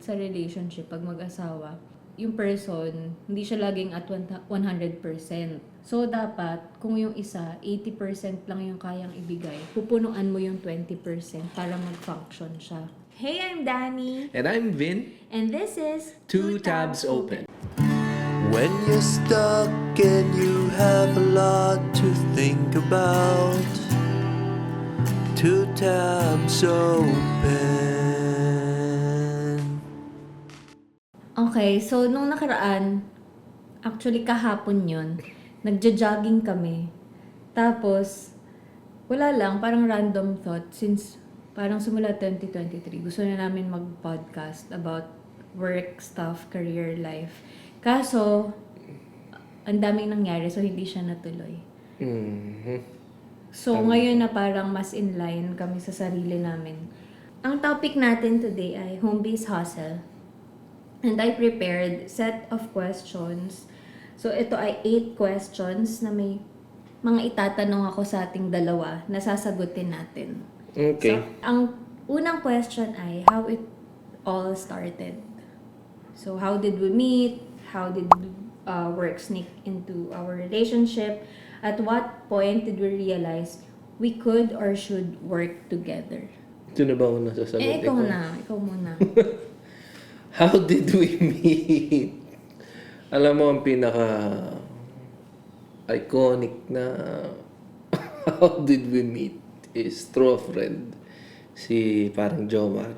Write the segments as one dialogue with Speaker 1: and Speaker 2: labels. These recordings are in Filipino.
Speaker 1: sa relationship, pag mag-asawa, yung person, hindi siya laging at 100%. So, dapat, kung yung isa, 80% lang yung kayang ibigay, pupunuan mo yung 20% para mag-function siya. Hey, I'm Danny.
Speaker 2: And I'm Vin.
Speaker 1: And this is
Speaker 2: Two Tabs Open.
Speaker 3: When you're stuck and you have a lot to think about, two tabs open.
Speaker 1: Okay, so nung nakaraan, actually kahapon yun, nagja-jogging kami. Tapos, wala lang, parang random thought since parang simula 2023, gusto na namin mag-podcast about work stuff, career life. Kaso, ang daming nangyari so hindi siya natuloy.
Speaker 2: Mm-hmm.
Speaker 1: So, ngayon na parang mas in line kami sa sarili namin. Ang topic natin today ay home-based hustle. And I prepared set of questions. So, ito ay 8 questions na may mga itatanong ako sa ating dalawa na sasagutin natin.
Speaker 2: Okay.
Speaker 1: So, ang unang question ay how it all started. So, how did we meet? How did work sneak into our relationship? At what point did we realize we could or should work together?
Speaker 2: Ito na ba ako nasasagot?
Speaker 1: Ikaw muna.
Speaker 2: How did we meet? Alam mo, ang pinaka-iconic na how did we meet is through a friend. Si parang Jomar.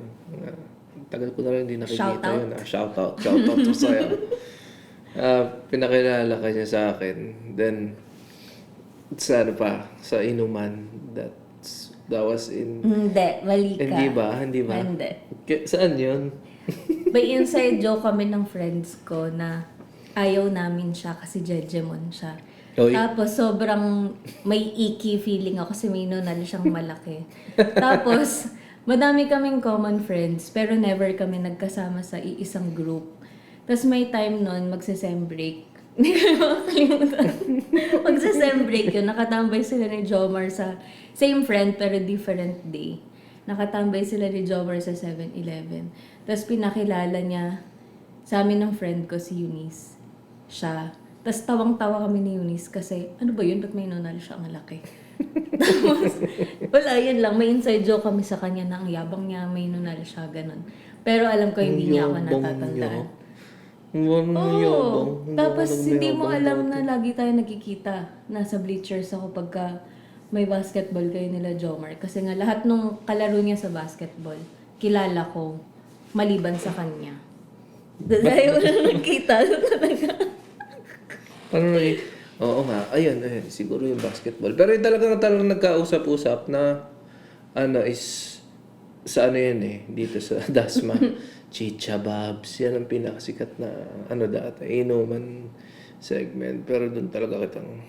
Speaker 2: Tagal ko na rin hindi nakikita yun. Shout out to sa'yo. Pinakilala ka niya sa akin. Then, sa sa inuman. That was in...
Speaker 1: Hindi, mali ka.
Speaker 2: Hindi ba?
Speaker 1: Hindi.
Speaker 2: Saan yun?
Speaker 1: May inside joke kami ng friends ko na ayaw namin siya kasi Jejemon siya.
Speaker 2: Oy.
Speaker 1: Tapos sobrang may icky feeling ako kasi may nunal siyang malaki. Tapos madami kaming common friends pero never kami nagkasama sa iisang group. Tapos may time nun magse-sem break. Hindi ko makakalimutan. Magse-sem break yun. Nakatambay sila ni Jomar sa same friend pero different day. Nakatambay sila ni Jomar sa 7-Eleven. Tapos pinakilala niya sa amin ng friend ko si Eunice. Siya. Tapos tawang-tawa kami ni Eunice kasi ano ba yun? Ba't may nunal siya ang laki? Tapos wala, yun lang. May inside joke kami sa kanya na ang yabang niya, may nunal siya, ganun. Pero alam ko hindi niya ako natatandaan. Oo. Tapos hindi mo alam na lagi tayo nagkikita. Nasa bleachers ako pagka may basketball kayo nila Jomar. Kasi nga lahat nung kalaro niya sa basketball, kilala ko, maliban sa kanya. Dahil wala nagkita talaga.
Speaker 2: Oo nga, ayun, siguro yung basketball. Pero yung talagang nagkausap-usap na is sa yan dito sa Dasma. Chicha Babs, yan ang pinakasikat na dati, inuman segment. Pero doon talaga kitang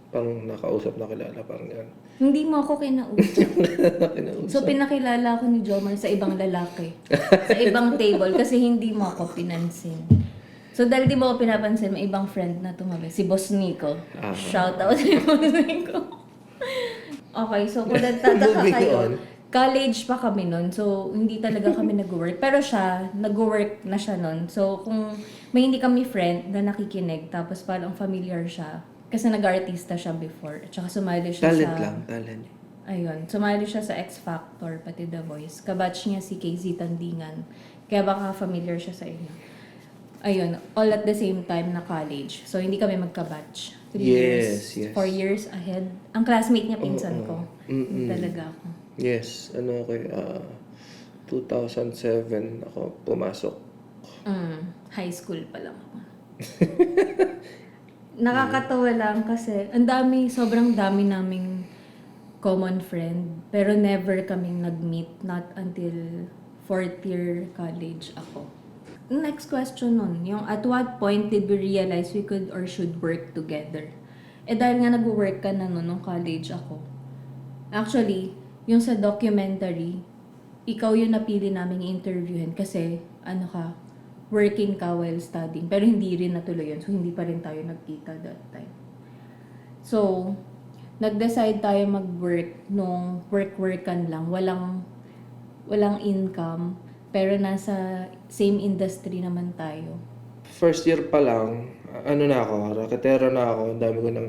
Speaker 2: pang nakausap na kilala, parang yan.
Speaker 1: Hindi mo ako kinausap. So, pinakilala ako ni Jomar sa ibang lalaki. Sa ibang table kasi hindi mo ako pinansin. So, dahil di mo ako pinapansin, may ibang friend na tumabi. Si Boss Nico. Shout out si Boss Nico. Okay, so kung nagtataka kayo, college pa kami nun. So, hindi talaga kami nag-work. Pero siya, nag-work na siya nun. So, kung may hindi kami friend na nakikinig, tapos parang familiar siya, kasi nag-artista siya before. At saka sumali siya
Speaker 2: Talent.
Speaker 1: Ayun, sumali siya sa X Factor, pati The Voice. Kabatch niya si KZ Tandingan. Kaya baka familiar siya sa inyo. Ayun, all at the same time na college. So, hindi kami magkabatch. 3 years, 4 years ahead. Ang classmate niya, pinsan ko. Talaga ako.
Speaker 2: Yes, 2007 ako pumasok.
Speaker 1: High school pa lang ako. Nakakatawa lang kasi sobrang dami naming common friend. Pero never kaming nag-meet, not until 4th year college ako. Next question nun, yung at what point did we realize we could or should work together? Dahil nga nag-work ka na nung college ako. Actually, yung sa documentary, ikaw yung napili naming interviewin kasi working ka while studying. Pero hindi rin natuloy yun. So, hindi pa rin tayo nagkita that time. So, nag-decide tayo mag-work nung work-workan lang. Walang income. pero nasa same industry naman tayo.
Speaker 2: First year pa lang, ano na ako, raketero na ako, ang dami ko ng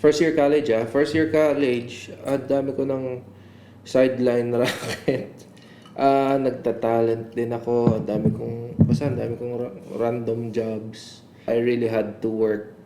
Speaker 2: first year college, ang dami ko ng sideline racket. Nagta-talent din ako, ang dami kong random jobs. I really had to work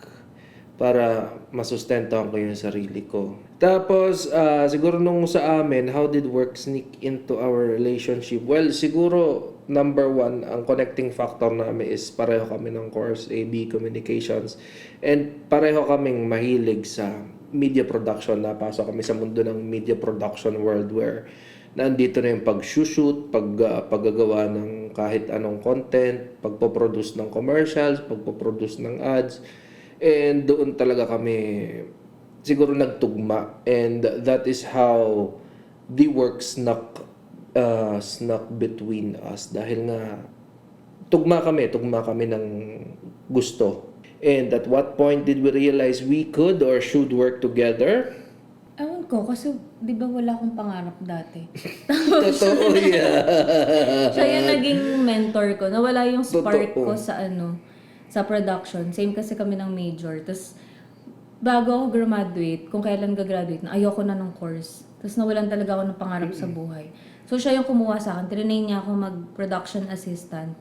Speaker 2: para masustentuhan ko yung sarili ko. Tapos, siguro nung sa amin, how did work sneak into our relationship? Well, siguro, number one, ang connecting factor namin is pareho kami ng course, AB Communications. And pareho kaming mahilig sa media production. Napasok kami sa mundo ng media production world where nandito na yung pag-shoot, paggagawa ng kahit anong content, pagpoproduce ng commercials, pagpoproduce ng ads. And doon talaga kami siguro nagtugma. And that is how the work snuck between us. Dahil nga, tugma kami ng gusto. And at what point did we realize we could or should work together?
Speaker 1: Ewan ko, kasi di ba wala akong pangarap dati?
Speaker 2: Totoo yan.
Speaker 1: Siya yung naging mentor ko. Nawala yung spark
Speaker 2: Totoo.
Speaker 1: ko sa production. Same kasi kami ng major. Tapos, bago ako graduate, kung kailan gagraduate, na ayoko na ng course. Tapos nawalan talaga ako ng pangarap sa buhay. So, siya yung kumuha sa akin. Trinain niya ako mag-production assistant.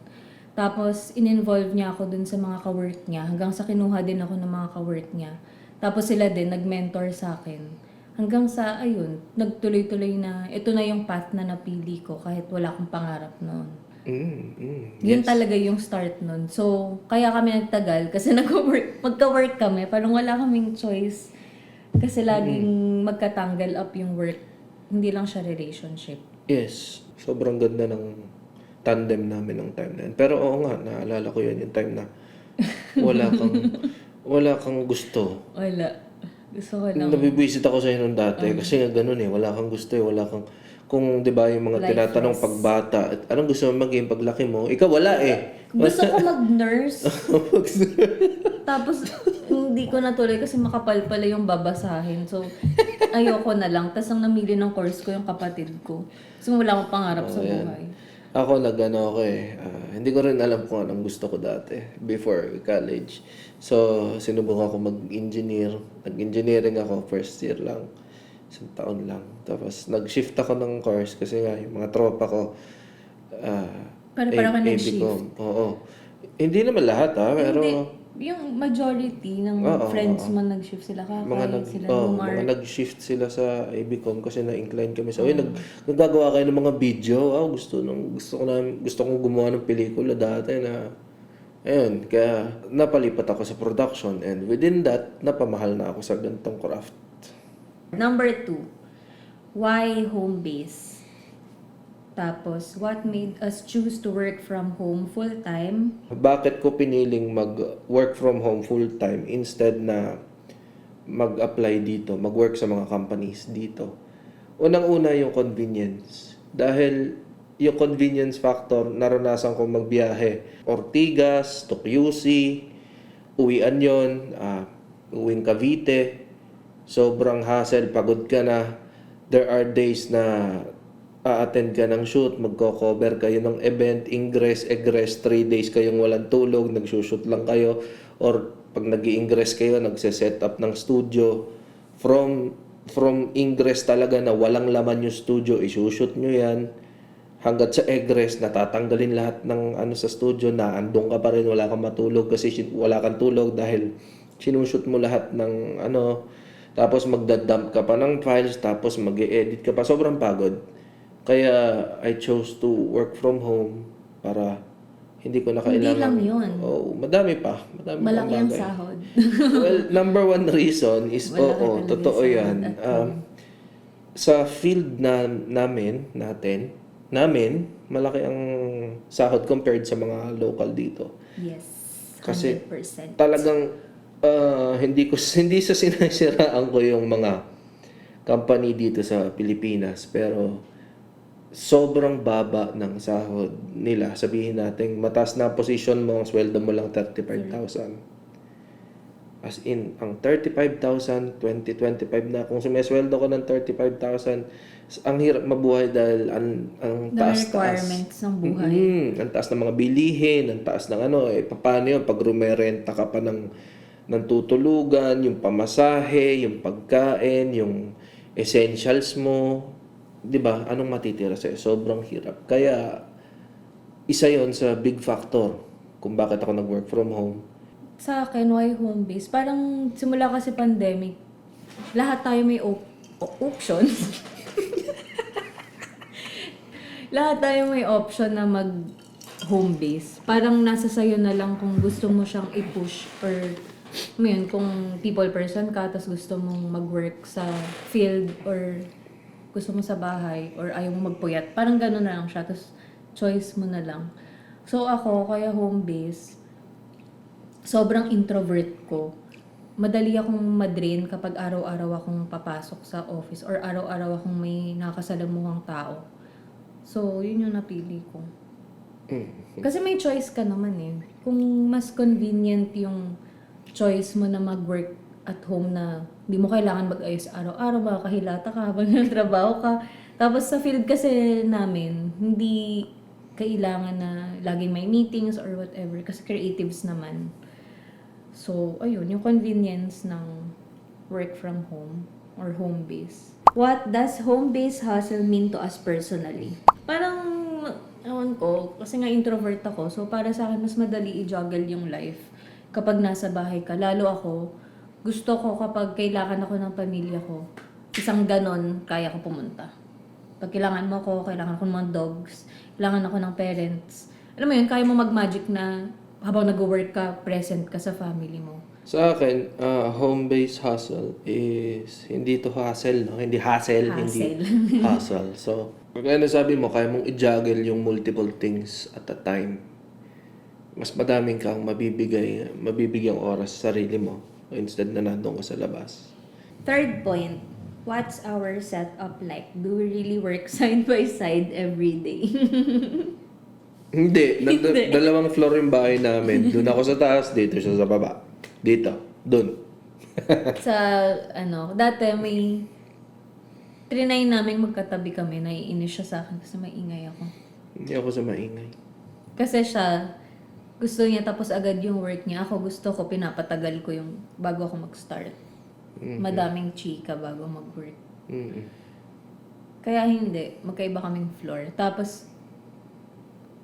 Speaker 1: Tapos, in-involve niya ako dun sa mga ka-work niya. Hanggang sa kinuha din ako ng mga ka-work niya. Tapos sila din, nag-mentor sa akin. Hanggang sa, ayun, nagtuloy-tuloy na, ito na yung path na napili ko kahit wala akong pangarap noon. Yun talaga yung start nun. So, kaya kami nagtagal kasi magka-work kami. Parang wala kaming choice. Kasi laging magka-tangle up yung work. Hindi lang siya relationship.
Speaker 2: Yes. Sobrang ganda ng tandem namin ng time na yun. Pero oo nga, naalala ko yun yung time na wala kang gusto.
Speaker 1: Wala. Gusto ko lang.
Speaker 2: Nabibisit ako sa inyo nung dati kasi nga ganun wala kang gusto wala kang kung 'di ba yung mga tinatanong pagbata, anong gusto mo maging paglaki mo? Ikaw wala
Speaker 1: Gusto ko mag-nurse. Tapos, hindi ko natuloy kasi makapal pala yung babasahin. So, ayoko na lang. Tapos, ang namili ng course ko yung kapatid ko. So, wala akong pangarap sa buhay.
Speaker 2: Ako nagano ako hindi ko rin alam kung anong gusto ko dati before college. So, sinubukan ako mag-engineer. Nag-engineering ako first year lang. Isang taon lang. Tapos, nag-shift ako ng course kasi nga yung mga tropa ko
Speaker 1: Parang nag-shift.
Speaker 2: Oo. Hindi naman lahat pero
Speaker 1: Yung majority ng friends mo nag-shift sila.
Speaker 2: mga nag-shift sila sa ABCom kasi na-incline kami sa naggagawa kayo ng mga video. Gusto kong gumawa ng pelikula dati na ayun, kaya napalipat ako sa production and within that napamahal na ako sa ganitong craft.
Speaker 1: Number 2, why home base? Tapos, what made us choose to work from home full-time?
Speaker 2: Bakit ko piniling mag-work from home full-time instead na mag-apply dito, mag-work sa mga companies dito? Unang-una yung convenience. Dahil yung convenience factor, naranasan ko magbiyahe. Ortigas, to QC, uwian yun, uwing Cavite. Sobrang hassle, pagod ka na. There are days na a-attend ka ng shoot, magko-cover kayo ng event, ingress, egress, 3 days kayong walang tulog, nagsushoot lang kayo, or pag nag-i-ingress kayo, nagse-set up ng studio. From ingress talaga na walang laman yung studio, isushoot nyo yan. Hanggat sa egress, natatanggalin lahat ng sa studio na andong ka pa rin, wala kang matulog kasi wala kang tulog dahil sinushoot mo lahat ng tapos magdadump ka pa ng files, tapos mag-e-edit ka pa, sobrang pagod. Kaya I chose to work from home para hindi ko na kailangan.
Speaker 1: Hindi lang yun.
Speaker 2: Madami pa.
Speaker 1: Malaki ang sahod.
Speaker 2: Well, number one reason is, totoo yan. Sa field namin, malaki ang sahod compared sa mga local dito.
Speaker 1: Yes, 100%.
Speaker 2: Kasi talagang hindi sa sinasiraan ko yung mga company dito sa Pilipinas, pero sobrang baba ng sahod nila. Sabihin natin, mataas na position mo, ang sweldo mo lang 35,000. As in, ang 35,000, 25 na. Kung sumesweldo ko ng 35,000, ang hirap mabuhay dahil ang
Speaker 1: The
Speaker 2: taas-taas.
Speaker 1: requirements ng buhay.
Speaker 2: Ang taas ng mga bilihin, ang taas ng ano, paano yun? Pag rumerenta ka pa ng tutulugan, yung pamasahe, yung pagkain, yung essentials mo, di ba? Anong matitira sa'yo? Sobrang hirap. Kaya, isa yon sa big factor kung bakit ako nag-work from home.
Speaker 1: Sa akin, why home base? Parang simula kasi pandemic, lahat tayo may options. Lahat tayo may option na mag home base. Parang nasa sayo na lang kung gusto mo siyang i-push or yun, kung people person ka, tapos gusto mong mag-work sa field or gusto mo sa bahay or ayaw mo magpuyat. Parang gano'n na lang siya. Tapos choice mo na lang. So ako, kaya home base, sobrang introvert ko. Madali akong madrain kapag araw-araw akong papasok sa office or araw-araw akong may nakasalamuhang tao. So, yun yung napili ko. Kasi may choice ka naman eh. Kung mas convenient yung choice mo na mag-work at home na hindi mo kailangan mag-ayos araw-araw, makakahilata ka habang nagtrabaho ka. Tapos sa field kasi namin, hindi kailangan na laging may meetings or whatever kasi creatives naman. So, ayun, yung convenience ng work from home or home base. What does home-based hustle mean to us personally? Parang, ewan ko, kasi nga introvert ako, so para sa akin, mas madali i-juggle yung life kapag nasa bahay ka. Lalo ako, gusto ko kapag kailangan ako ng pamilya ko, isang ganon, kaya ko pumunta. Pag kailangan mo ako, kailangan ko ng mga dogs, kailangan ako ng parents. Alam mo yun, kaya mo mag-magic na habang nag-work ka, present ka sa family mo.
Speaker 2: Sa akin, home-based hustle is hindi to hustle, no? Hindi hustle, hindi hustle. So, kaya nasabi mo, kaya mong i-juggle yung multiple things at a time. Mas madaming kang mabibigyang oras sa sarili mo instead na nandun ka sa labas.
Speaker 1: Third point, what's our setup like? Do we really work side by side every day?
Speaker 2: Hindi. Dalawang floor yung bahay namin. Doon ako sa taas, dito siya sa baba. Dito. Doon.
Speaker 1: Dati may trinay namin magkatabi kami, naiinis siya sa akin kasi maingay ako.
Speaker 2: Hindi ako sa maingay.
Speaker 1: Kasi siya, gusto niya tapos agad yung work niya. Ako gusto ko, pinapatagal ko yung bago ako mag-start. Madaming chika bago mag-work. Kaya hindi, magkaiba kaming floor. Tapos,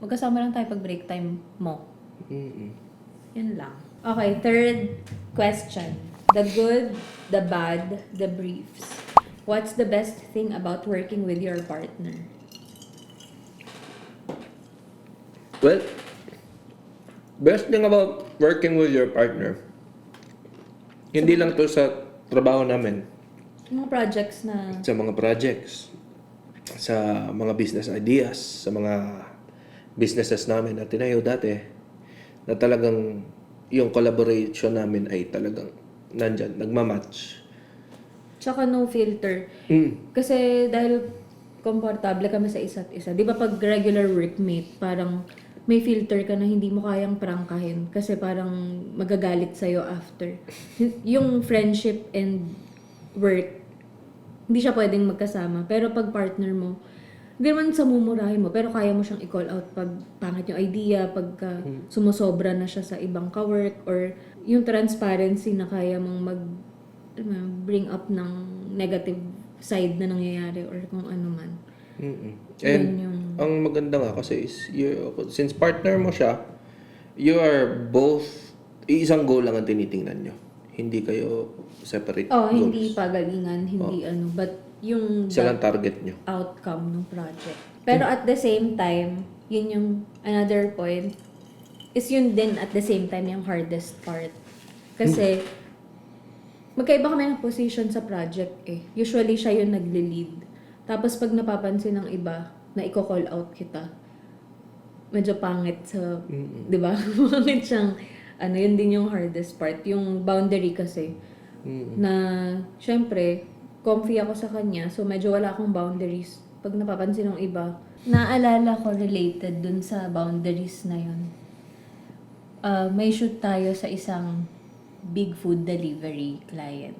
Speaker 1: magkasama lang tayo pag break time mo. Yun lang. Okay, third question. The good, the bad, the briefs. What's the best thing about working with your partner?
Speaker 2: Well, best thing about working with your partner, hindi lang to sa trabaho namin.
Speaker 1: Mga projects na...
Speaker 2: Sa mga projects, sa mga business ideas, sa mga businesses namin na tinayo dati, na talagang yung collaboration namin ay talagang nandyan, nagmamatch.
Speaker 1: Tsaka no filter. Kasi dahil komportable kami sa isa't isa. Di ba pag regular workmate, parang may filter ka na hindi mo kayang prangkahin. Kasi parang magagalit sa'yo after. Yung friendship and work, hindi siya pwedeng magkasama. Pero pag partner mo, hindi naman sa mumurahin mo, pero kaya mo siyang i-call out pag pangit yung idea, pag sumusobra na siya sa ibang ka-work, or yung transparency na kaya mong bring up ng negative side na nangyayari or kung ano man.
Speaker 2: And ang maganda nga kasi is, since partner mo siya, you are both, isang goal lang ang tinitingnan nyo. Hindi kayo separate goals.
Speaker 1: Hindi pagalingan, hindi but yung
Speaker 2: Isa lang target nyo.
Speaker 1: outcome ng project. Pero at the same time, yun yung another point, is yun din at the same time yung hardest part. Kasi, magkaiba kami ng position sa project eh. Usually, siya yung nagle-lead. Tapos, pag napapansin ng iba na i-call out kita, medyo pangit sa, di ba? Pangit siyang, yun din yung hardest part. Yung boundary kasi, na, syempre, comfy ako sa kanya, so medyo wala akong boundaries. Pag napapansin ng iba, naalala ko related dun sa boundaries na yun. May shoot tayo sa isang big food delivery client.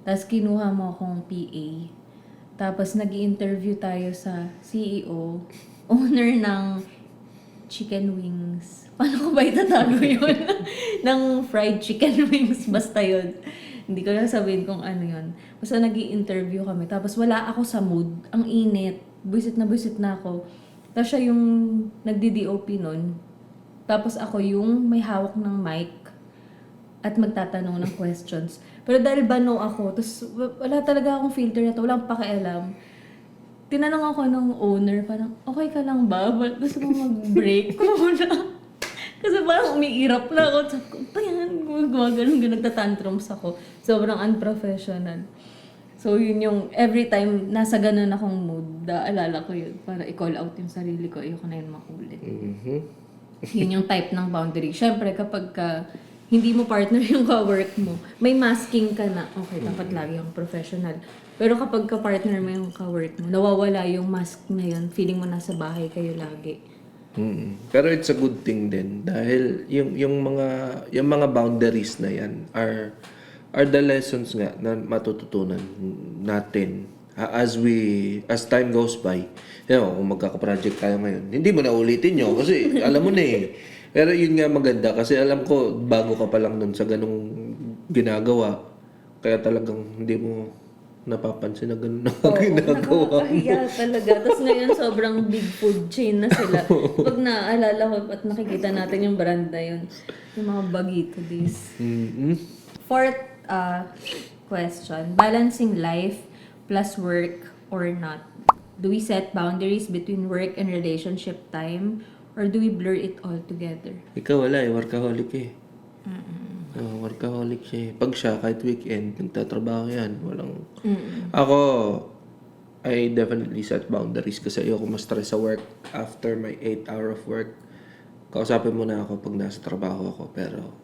Speaker 1: Tapos kinuha mo akong PA. Tapos nag-i-interview tayo sa CEO, owner ng chicken wings. Paano ko ba itatago yun? ng fried chicken wings. Basta yun. Hindi ko na sabihin kung ano yun. Basta nag-i-interview kami. Tapos wala ako sa mood. Ang init. Buisit na ako. Tapos siya yung nagdi-DOP nun. Tapos ako yung may hawak ng mic at magtatanong ng questions. Pero dahil bano ako, tapos wala talaga akong filter na to, walang pakialam. Tinanong ako ng owner, parang, okay ka lang ba? Gusto mo mag-break ko muna? Kasi parang umiirap na ako. Sabi ko, pa yan, gumaganon, nagtatantrums ako. Sobrang unprofessional. So yun yung, every time nasa ganun akong mood, alala ko yun, para i-call out yung sarili ko, ayoko na yun makulit. Yun yung type ng boundary. Siyempre, kapag hindi mo partner yung ka-work mo, may masking ka na, okay, dapat lagi yung professional. Pero kapag ka-partner mo yung ka-work mo, nawawala yung mask na yun, feeling mo nasa bahay kayo lagi.
Speaker 2: Pero it's a good thing din dahil yung mga boundaries na yan are the lessons nga na matututunan natin as time goes by. Kung magkaka-project tayo ngayon, hindi mo na ulitin yun kasi alam mo na eh. Pero yun nga maganda kasi alam ko bago ka pa lang nun sa ganung ginagawa. Kaya talagang hindi mo napapansin na ganun ang ginagawa mo.
Speaker 1: Nakakahiya talaga. Tapos ngayon sobrang big food chain na sila. Pag naaalala ko at nakikita natin yung brand na yun, yung mga Bagito days. Fourth question, balancing life plus work or not? Do we set boundaries between work and relationship time or do we blur it all together?
Speaker 2: Ikaw wala eh, workaholic eh. Workaholic siya eh. Pag siya, kahit weekend, nagtatrabaho yan. Walang... Ako, I definitely set boundaries kasi ayoko ma-stress sa work after my 8 hour of work. Kausapin mo na ako pag nasa trabaho ako. Pero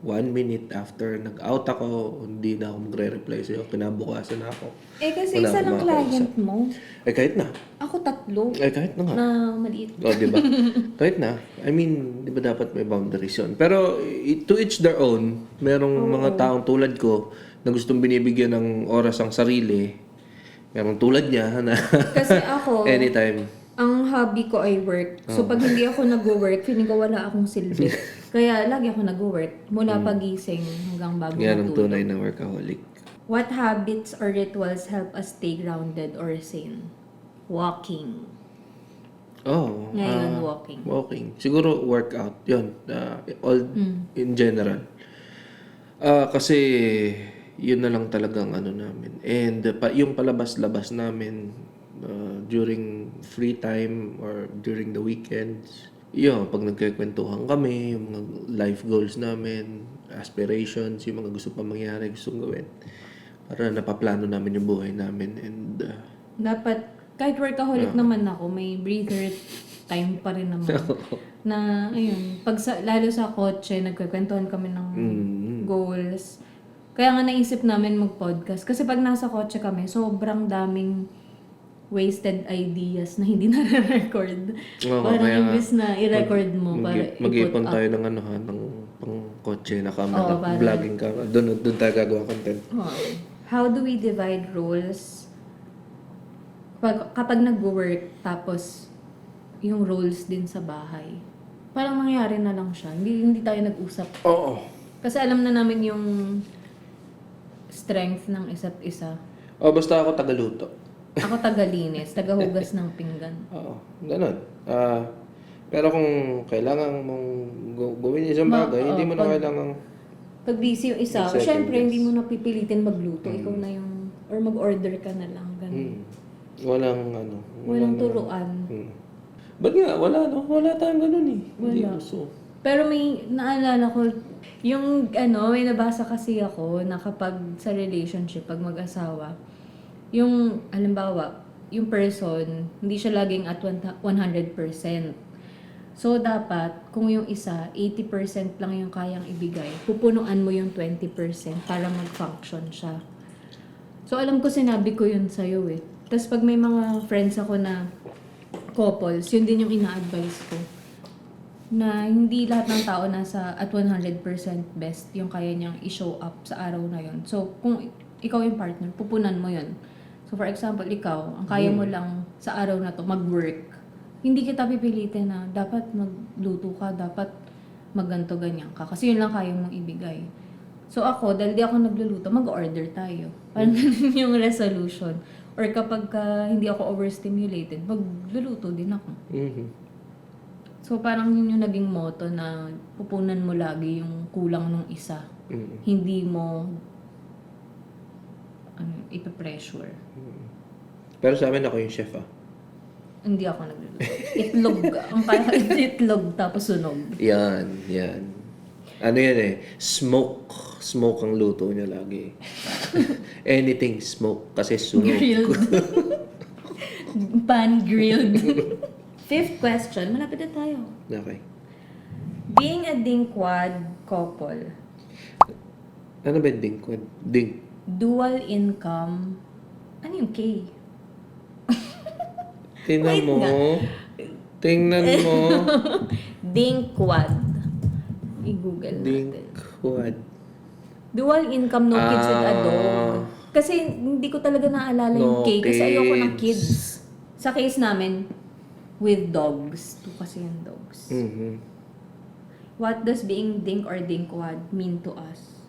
Speaker 2: 1 minute after nag-out ako, hindi na ako magre-reply sa'yo. Kinabukasan na ako.
Speaker 1: Kasi
Speaker 2: Wala
Speaker 1: isa
Speaker 2: akong
Speaker 1: lang client mo.
Speaker 2: Kahit na.
Speaker 1: Ako 3.
Speaker 2: Kahit na nga.
Speaker 1: Na maliit.
Speaker 2: Diba? Kahit na. I mean, di ba dapat may boundaries yun? Pero to each their own, merong mga taong tulad ko na gustong binibigyan ng oras ang sarili. Merong tulad niya na
Speaker 1: Kasi ako,
Speaker 2: anytime.
Speaker 1: ang hobby ko ay work. So pag hindi ako nag-work, feeling ko wala akong silbi. Kaya lagi ako nag-work. Mula pagising hanggang bago
Speaker 2: Yan ang
Speaker 1: matulog.
Speaker 2: tunay ng workaholic.
Speaker 1: What habits or rituals help us stay grounded or sane? Walking. Ngayon, walking.
Speaker 2: Walking. Siguro workout. Yun. In general. Kasi yun na lang talagang ano namin. And yung palabas-labas namin during free time or during the weekends, yun, pag nagkikwentuhan kami, yung mga life goals namin, aspirations, yung mga gusto pa mangyari, gustong gawin. Para napaplano namin yung buhay namin. And
Speaker 1: Dapat, kahit workaholic naman ako, may breather time pa rin naman. Na, ayun, lalo sa kotse, nagkikwentuhan kami ng goals. Kaya nga naisip namin mag-podcast. Kasi pag nasa kotse kami, sobrang daming wasted ideas na hindi na-record. Parang imbis na i-record mo para
Speaker 2: mag-ipon tayo ng ng pang kotse na camera, vlogging camera. Doon tayo gagawa content.
Speaker 1: How do we divide roles kapag nag-work tapos yung roles din sa bahay? Parang nangyari na lang siya. Hindi tayo nag-usap.
Speaker 2: Oo.
Speaker 1: Kasi alam na namin yung strength ng isa't isa.
Speaker 2: Basta ako tagaluto.
Speaker 1: Ako tagalinis, tagahugas ng pinggan.
Speaker 2: Oo, ganun. Pero kung kailangan mong gawin isang bagay, hindi mo na kailangan...
Speaker 1: Pag busy yung isa, syempre hindi mo napipilitin magluto. Ikaw na yung... Or mag-order ka na lang. Ganun.
Speaker 2: Walang
Speaker 1: turuan.
Speaker 2: Ba't nga? Wala tayong ganun eh.
Speaker 1: Wala. Pero may naalala ko, yung may nabasa kasi ako na kapag sa relationship, pag mag-asawa, yung, halimbawa, yung person, hindi siya laging at 100%. So, dapat, kung yung isa, 80% lang yung kayang ibigay, pupunuan mo yung 20% para mag-function siya. So, alam ko sinabi ko yun sa'yo eh. Tapos, pag may mga friends ako na couples, yun din yung ina-advise ko. na hindi lahat ng tao nasa at 100% best yung kaya niyang i-show up sa araw na yon. So, kung ikaw yung partner, pupunan mo yon. So, for example, ikaw, ang kaya mo lang sa araw na to, mag-work. Hindi kita pipilitin na dapat magluto ka, dapat magganto ganyan ka. Kasi yun lang kaya mong ibigay. So, ako, dahil di ako nagluluto, mag-order tayo. Parang ganun yung resolution. Or kapag hindi ako overstimulated, magluluto din ako.
Speaker 2: Mhm.
Speaker 1: So, parang yun yung naging motto na pupunan mo lagi yung kulang ng isa.
Speaker 2: Mhm.
Speaker 1: Hindi mo ipa-pressure.
Speaker 2: Pero sa amin ako yung chef
Speaker 1: Hindi ako nagluluto. Itlog. Ang kaya itlog tapos sunog.
Speaker 2: Yan. Ano yan eh, smoke. Smoke ang luto niya lagi. Anything smoke kasi sunog.
Speaker 1: Grilled. Pan-grilled. Fifth question. Malapit na tayo.
Speaker 2: Okay.
Speaker 1: Being a dinkwad couple,
Speaker 2: Ano ba yung ding? Ding.
Speaker 1: dual income, ano yung K?
Speaker 2: Tingnan
Speaker 1: Wait
Speaker 2: mo.
Speaker 1: nga.
Speaker 2: Tingnan mo.
Speaker 1: Dinkwad. I-google natin.
Speaker 2: Dinkwad.
Speaker 1: Dual income, no kids with a dog. Kasi hindi ko talaga naalala yung
Speaker 2: No
Speaker 1: K kasi ayoko ng
Speaker 2: kids.
Speaker 1: kids. Sa case namin, with dogs. Ito kasi yung dogs.
Speaker 2: Mhm.
Speaker 1: What does being dink or dinkwad mean to us?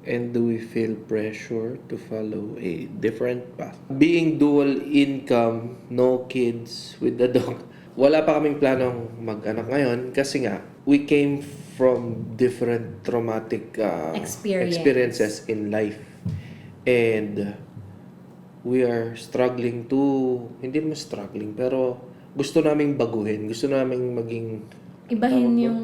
Speaker 2: And do we feel pressure to follow a different path? Being dual income, no kids with the dog. Wala pa kaming planong mag-anak ngayon kasi nga, we came from different traumatic experiences in life. And we are struggling to, hindi naman struggling, pero gusto naming baguhin. Gusto naming maging
Speaker 1: Ibahin yung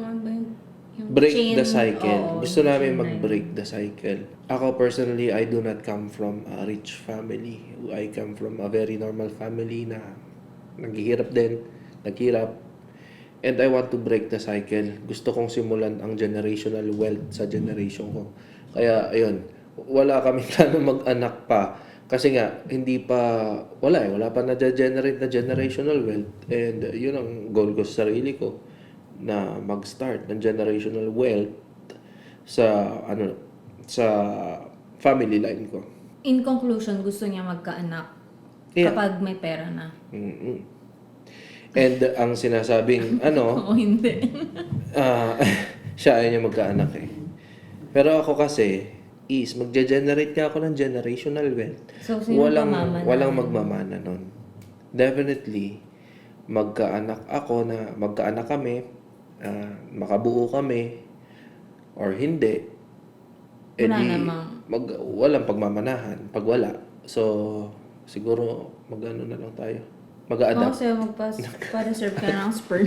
Speaker 2: break
Speaker 1: chain.
Speaker 2: the cycle.
Speaker 1: Oo,
Speaker 2: Gusto
Speaker 1: yung
Speaker 2: namin
Speaker 1: chain na
Speaker 2: mag-break the cycle. Ako personally, I do not come from a rich family. I come from a very normal family na naghihirap din, naghirap. And I want to break the cycle. Gusto kong simulan ang generational wealth sa generation ko. Kaya, ayun, wala kami plano mag-anak pa. Kasi nga, wala pa na-generate na generational wealth. And yun ang goal ko sa sarili ko na mag-start ng generational wealth sa family line ko.
Speaker 1: In conclusion, gusto niya magkaanak
Speaker 2: Yeah.
Speaker 1: kapag may pera na.
Speaker 2: Mm-mm. And ang sinasabing
Speaker 1: Oo, hindi.
Speaker 2: siya ayaw niya magkaanak eh. Pero ako kasi magge-generate nga ako ng generational wealth.
Speaker 1: So, sino pamamana?
Speaker 2: Walang magmamana nun. Definitely, magkaanak kami, makabuo kami, or hindi, walang pagmamanahan pag wala. So, siguro, mag-ano na lang tayo. Mag-a-adapt.
Speaker 1: Kasi para serve ka ng sperm.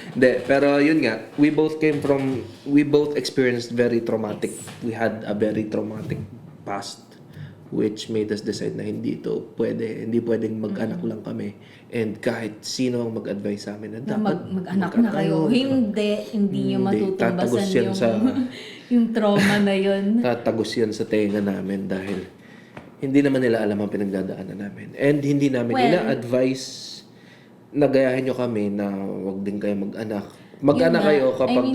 Speaker 2: Hindi, pero yun nga, we both experienced very traumatic. We had a very traumatic past which made us decide na hindi pwedeng mag-anak lang kami. And kahit sino ang mag-advise sa amin na dapat
Speaker 1: mag-anak na kayo. Hindi nyo
Speaker 2: tatagos yan
Speaker 1: matutumbasan yung trauma na yun.
Speaker 2: Tatagos yan sa tenga namin dahil hindi naman nila alam ang pinagdadaanan namin. And hindi namin ina-advise na gayahin nyo kami na wag din kayo mag-anak. Mag-anak kayo kapag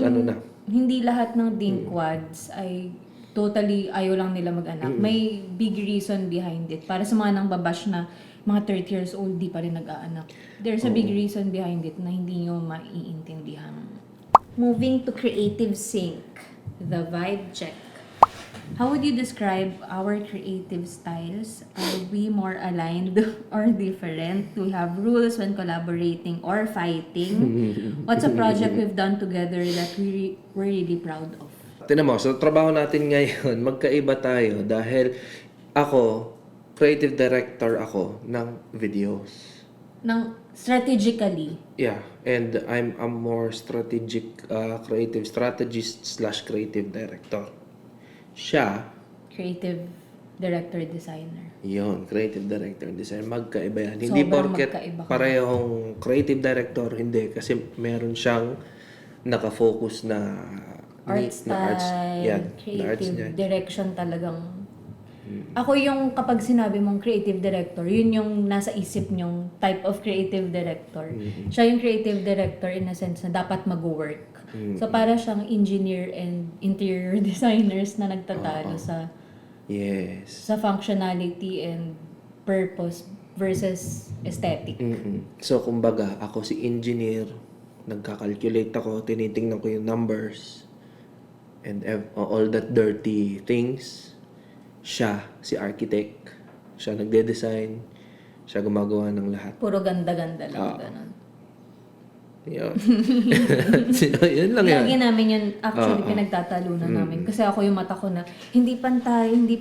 Speaker 1: Hindi lahat ng dinkwads ay totally ayaw lang nila mag-anak. May big reason behind it. Para sa mga nang babash na mga 30 years old, di pa rin nag-aanak. There's a big reason behind it na hindi nyo maiintindihan. Moving to creative sync, the vibe check. How would you describe our creative styles? Are we more aligned or different? Do we have rules when collaborating or fighting? What's a project we've done together that we're really proud of?
Speaker 2: Tingnan mo, sa trabaho natin ngayon, magkaiba tayo dahil ako, creative director ako ng videos.
Speaker 1: Strategically.
Speaker 2: Yeah, and I'm a more strategic creative strategist / creative director. Siya,
Speaker 1: Creative director, designer.
Speaker 2: Yun, creative director and designer. Magkaiba yan. Hindi
Speaker 1: Sobrang
Speaker 2: porket
Speaker 1: magkaiba ka.
Speaker 2: parehong creative director, hindi. Kasi meron siyang nakafocus na
Speaker 1: Art style,
Speaker 2: yan, na arts
Speaker 1: creative
Speaker 2: niya.
Speaker 1: direction talagang Ako yung kapag sinabi mong creative director, yun yung nasa isip nyong type of creative director. Siya yung creative director in a sense na dapat mag-work. So para siyang engineer and interior designers na nagtatalo
Speaker 2: Yes.
Speaker 1: sa functionality and purpose versus aesthetic.
Speaker 2: So, kumbaga, ako si engineer, nagka-calculate ako, tinitingnan ko yung numbers, and all that dirty things. Siya, si architect, siya nagde-design, siya gumagawa ng lahat.
Speaker 1: Puro ganda-ganda lang, ganun.
Speaker 2: Yun. Yun lang yan.
Speaker 1: Lagi namin yun, actually, pinagtatalunan namin. Kasi ako yung mata ko na, hindi pantay, hindi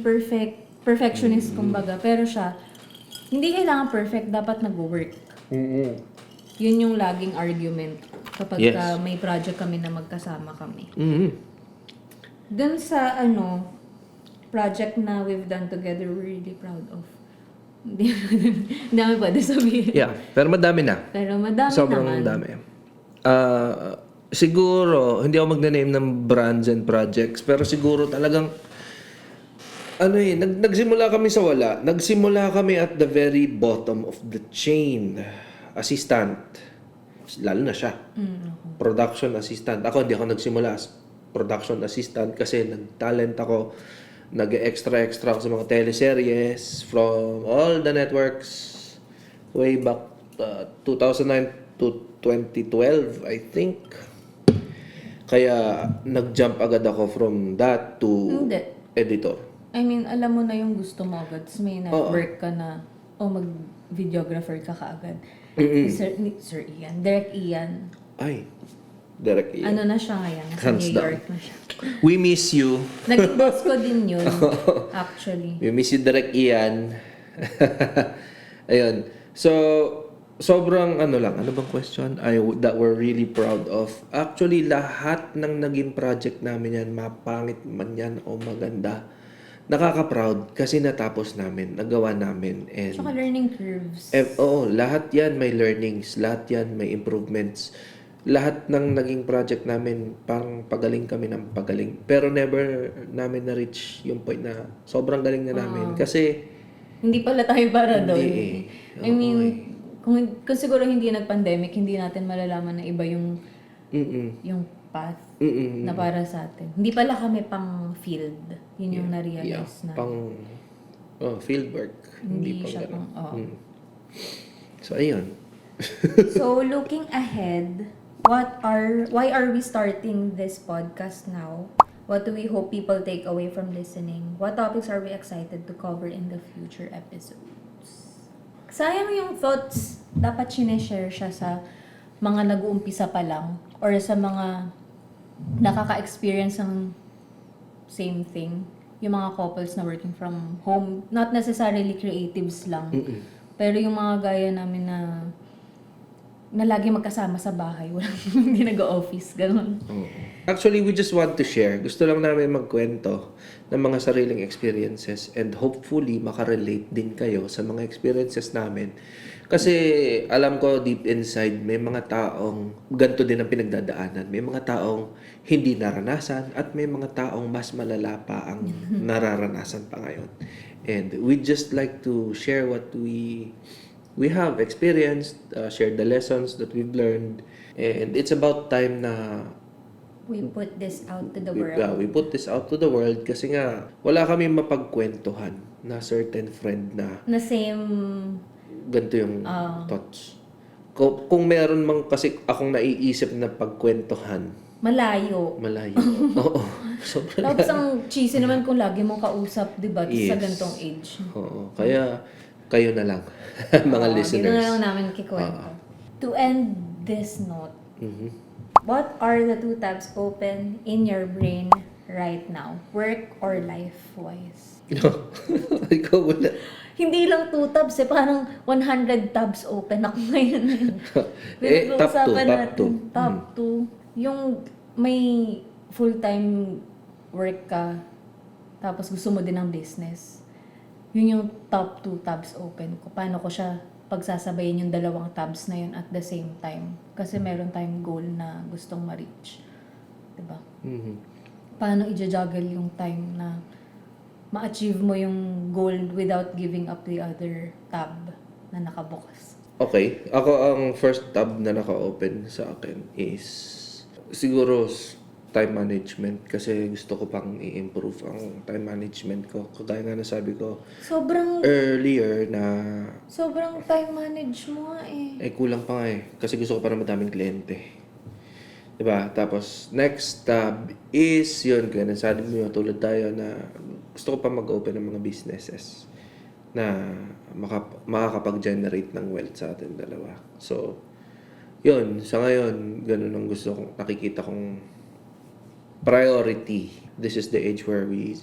Speaker 1: perfectionist, kumbaga. Pero siya, hindi kailangan perfect, dapat nag-work. Yun yung laging argument kapag may project kami na magkasama kami. Dun sa, project na we've done together, we're really proud of. Hindi namin pwede sabihin.
Speaker 2: Yeah, pero madami na.
Speaker 1: Pero madami
Speaker 2: Sobrang
Speaker 1: naman.
Speaker 2: dami. Siguro, hindi ako magne-name ng brands and projects, pero siguro talagang, nagsimula kami sa wala. Nagsimula kami at the very bottom of the chain. Assistant. Lalo na siya. Production assistant. Ako, hindi ako nagsimula as production assistant kasi nag-talent ako. Nag-extra ako sa mga teleseries from all the networks way back 2009 to 2012, I think. Kaya nag-jump agad ako from that to
Speaker 1: Hindi.
Speaker 2: editor.
Speaker 1: I mean, alam mo na yung gusto mo agad. So, may network ka na, mag-videographer ka kaagad. Sir Ian. Direct Ian.
Speaker 2: Ay, direct yan.
Speaker 1: Ano na siya ngayon? Sa
Speaker 2: Hands
Speaker 1: New
Speaker 2: down.
Speaker 1: York na siya.
Speaker 2: We miss you.
Speaker 1: Naging boss ko din yun, actually.
Speaker 2: We miss you, direct Ian. Ayun. So, sobrang ano bang question? That we're really proud of. Actually, lahat ng naging project namin yan, mapangit man yan o maganda, nakaka-proud kasi natapos namin, nagawa namin. And,
Speaker 1: Tsaka learning curves.
Speaker 2: oo, lahat yan may learnings, lahat yan may improvements. Lahat ng naging project namin, parang pagaling kami ng pagaling. Pero never namin na-reach yung point na sobrang galing na namin. Kasi,
Speaker 1: Hindi pala tayo para doon.
Speaker 2: Hindi
Speaker 1: I mean, kung siguro hindi nag-pandemic, hindi natin malalaman na iba yung path na para sa atin. Hindi pala kami pang field. Yun yung na-realize na.
Speaker 2: pang field work.
Speaker 1: Hindi
Speaker 2: pang
Speaker 1: siya
Speaker 2: ganun.
Speaker 1: pang,
Speaker 2: So, ayun.
Speaker 1: So, looking ahead, why are we starting this podcast now? What do we hope people take away from listening? What topics are we excited to cover in the future episodes? Sayang yung thoughts, dapat sineshare siya sa mga nag-uumpisa pa lang or sa mga nakaka-experience ng same thing. Yung mga couples na working from home, not necessarily creatives lang. Pero yung mga gaya namin na lagi magkasama sa bahay, walang hindi nag-office, gano'n.
Speaker 2: Actually, we just want to share. Gusto lang namin magkwento ng mga sariling experiences and hopefully makarelate din kayo sa mga experiences namin. Kasi alam ko deep inside, may mga taong ganito din ang pinagdadaanan. May mga taong hindi naranasan at may mga taong mas malala pa ang nararanasan pa ngayon. And we just like to share what we have experienced, share the lessons that we've learned. And it's about time na
Speaker 1: We put this out to the world.
Speaker 2: we put this out to the world kasi nga wala kami mapagkwentuhan na certain friend na
Speaker 1: Na same,
Speaker 2: ganito yung thoughts. Kung meron mang kasi akong naiisip na pagkwentuhan,
Speaker 1: malayo.
Speaker 2: malayo. Oo. Sobrang
Speaker 1: Tapos ang cheesy naman kung lagi mong kausap, di ba? Sa
Speaker 2: Yes.
Speaker 1: gantong age.
Speaker 2: Oo. Kaya kayo na lang, mga listeners.
Speaker 1: Dito na lang namin kikwento. To end this note, what are the two tabs open in your brain right now? Work or life-wise?
Speaker 2: Ikaw wala.
Speaker 1: Hindi lang 2 tabs parang 100 tabs open ako ngayon. Pinag-uusapan
Speaker 2: top
Speaker 1: natin,
Speaker 2: two.
Speaker 1: top 2. Yung may full-time work ka, tapos gusto mo din ng business. Yun yung top 2 tabs open ko. Paano ko siya pagsasabayin yung 2 tabs na yun at the same time? Kasi meron tayong goal na gustong ma-reach. Diba? Paano i-juggle yung time na ma-achieve mo yung goal without giving up the other tab na nakabukas?
Speaker 2: Okay. Ako, ang first tab na naka-open sa akin is siguro time management kasi gusto ko pang i-improve ang time management ko. Kagaya nga na sabi ko
Speaker 1: Sobrang
Speaker 2: earlier na
Speaker 1: time manage mo nga eh.
Speaker 2: kulang pa nga eh. Kasi gusto ko pa na madaming kliyente. Diba? Tapos, next tab is yun. Kaya nasabi mo yun, tulad tayo na gusto ko pa mag-open ng mga businesses na makakapag-generate ng wealth sa atin dalawa. So, yun. Sa ngayon, ganun ang gusto kong nakikita kong priority. This is the age where we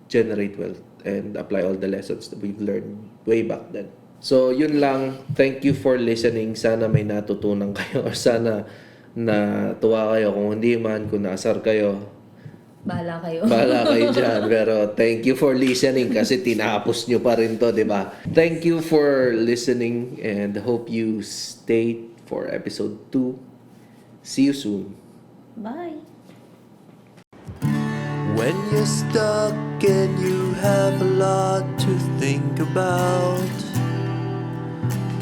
Speaker 2: generate wealth and apply all the lessons that we've learned way back then. So, yun lang. Thank you for listening. Sana may natutunan kayo or sana natuwa kayo. Kung hindi man, kung naasar kayo,
Speaker 1: Bahala kayo.
Speaker 2: bahala kayo dyan. Pero thank you for listening kasi tinapos nyo pa rin to, di ba? Thank you for listening and hope you stay for episode 2. See you soon.
Speaker 1: Bye!
Speaker 3: When you're stuck and you have a lot to think about,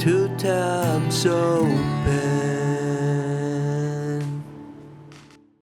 Speaker 3: 2 tabs open.